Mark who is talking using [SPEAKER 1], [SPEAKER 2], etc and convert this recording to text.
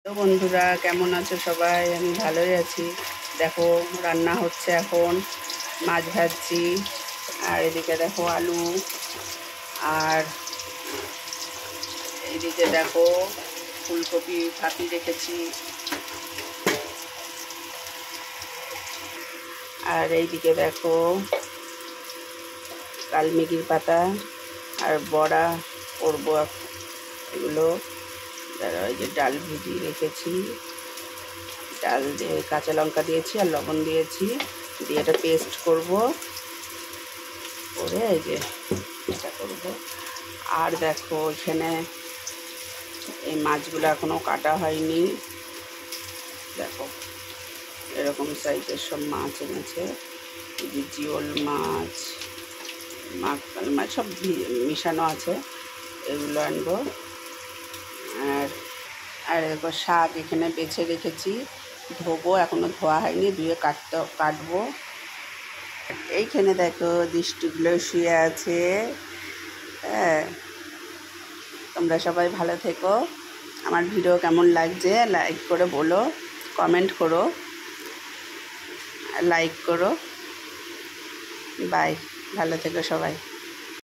[SPEAKER 1] তো বন্ধুরা, কেমন আছো সবাই? আমি ভালোই আছি। দেখো, রান্না হচ্ছে এখন। মাছ ভাজছি, আর এদিকে দেখো আলু, আর এইদিকে দেখো ফুলকপি ভাপি রেখেছি, আর এইদিকে দেখো কালমেঘির পাতা আর বড়া করবো এগুলো। যারা ওই যে ডাল ভিজিয়ে রেখেছি, ডাল দিয়ে কাঁচা লঙ্কা দিয়েছি আর লবণ দিয়েছি, দিয়ে এটা পেস্ট করব, করে এই যে এটা করবো। আর দেখো এখানে এই মাছগুলো এখনও কাটা হয়নি। দেখো এরকম সাইজের সব মাছ এনেছে, এই যে জিওল মাছ, মাকাল মাছ সব মিশানো আছে, এগুলো আনবো। আর আর দেখো শাক এখানে বেছে রেখেছি, ধোবো, এখনও ধোয়া হয়নি, ধুয়ে কাটবো। এইখানে দেখো দৃষ্টিগুলো শুয়ে আছে। হ্যাঁ, তোমরা সবাই ভালো থেকো। আমার ভিডিও কেমন লাগছে লাইক করে বলো, কমেন্ট করো, লাইক করো। বাই, ভালো থেকো সবাই।